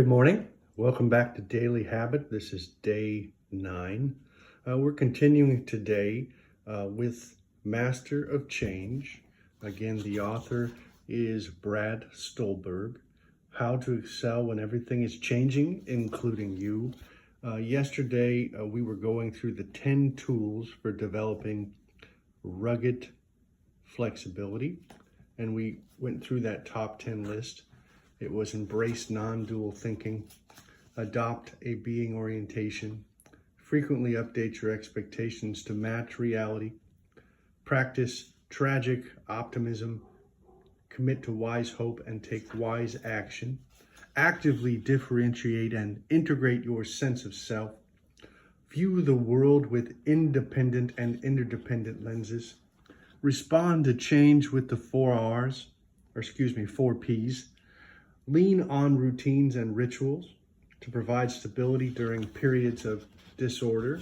Good morning. Welcome back to Daily Habit. This is day 9. We're continuing today with Master of Change. Again, the author is Brad Stulberg. How to Excel When Everything is Changing, Including You. Yesterday, we were going through the 10 tools for developing rugged flexibility, and we went through that top 10 list. It was embrace non-dual thinking, adopt a being orientation, frequently update your expectations to match reality, practice tragic optimism, commit to wise hope and take wise action, actively differentiate and integrate your sense of self, view the world with independent and interdependent lenses, respond to change with the 4 P's, lean on routines and rituals to provide stability during periods of disorder.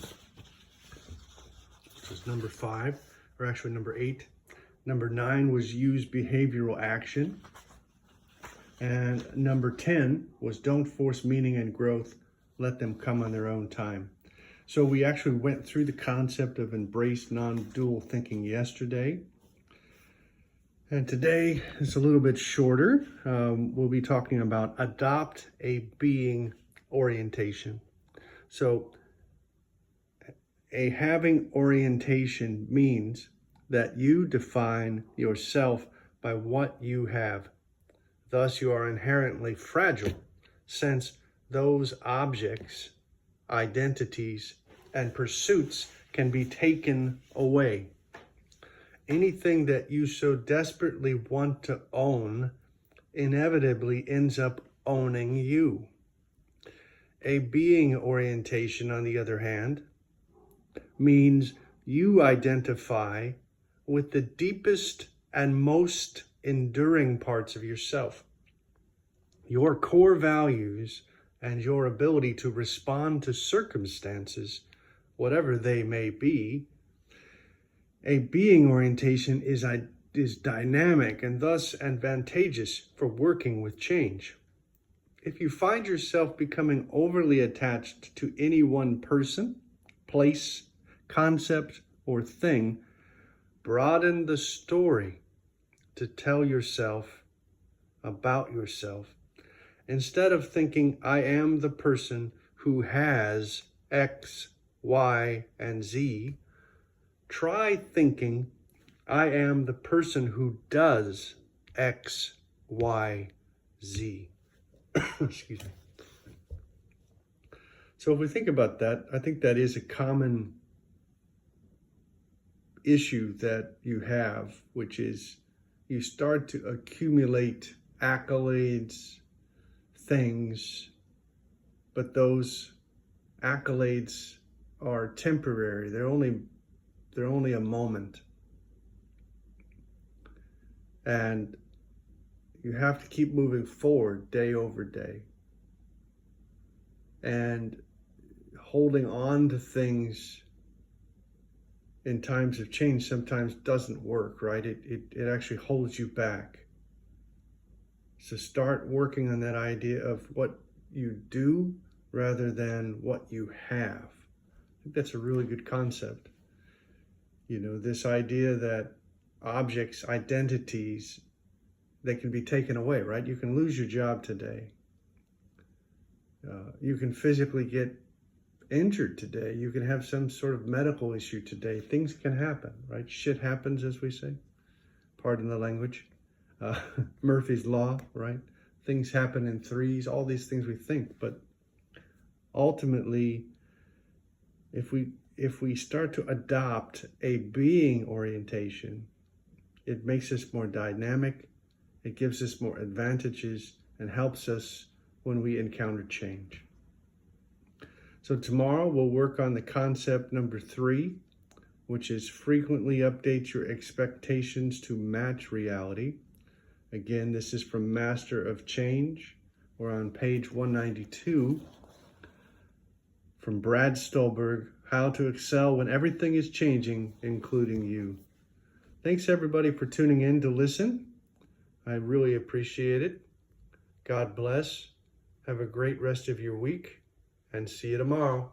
This is number 5, or actually number 8. Number 9 was use behavioral action. And number 10 was don't force meaning and growth, let them come on their own time. So we actually went through the concept of embrace non-dual thinking yesterday. And today is a little bit shorter. We'll be talking about adopt a being orientation. So a having orientation means that you define yourself by what you have. Thus, you are inherently fragile, since those objects, identities, and pursuits can be taken away. Anything that you so desperately want to own inevitably ends up owning you. A being orientation, on the other hand, means you identify with the deepest and most enduring parts of yourself. Your core values and your ability to respond to circumstances, whatever they may be. A being orientation is dynamic and thus advantageous for working with change. If you find yourself becoming overly attached to any one person, place, concept, or thing, broaden the story to tell yourself about yourself. Instead of thinking, I am the person who has X, Y, and Z, try thinking, I am the person who does X, Y, Z. Excuse me. So if we think about that, I think that is a common issue that you have, which is you start to accumulate accolades, things, but those accolades are temporary. They're only a moment. And you have to keep moving forward day over day. And holding on to things in times of change sometimes doesn't work, right? It actually holds you back. So start working on that idea of what you do rather than what you have. I think that's a really good concept. You know, this idea that objects, identities, they can be taken away, right? You can lose your job today. You can physically get injured today. You can have some sort of medical issue today. Things can happen, right? Shit happens, as we say. Pardon the language. Murphy's Law, right? Things happen in threes, all these things we think. But ultimately, if we start to adopt a being orientation, it makes us more dynamic, it gives us more advantages, and helps us when we encounter change. So tomorrow we'll work on the concept number 3, which is frequently update your expectations to match reality. Again, this is from Master of Change. We're on page 192 from Brad Stulberg, How to Excel When Everything is Changing, Including You. Thanks everybody for tuning in to listen. I really appreciate it. God bless. Have a great rest of your week, and see you tomorrow.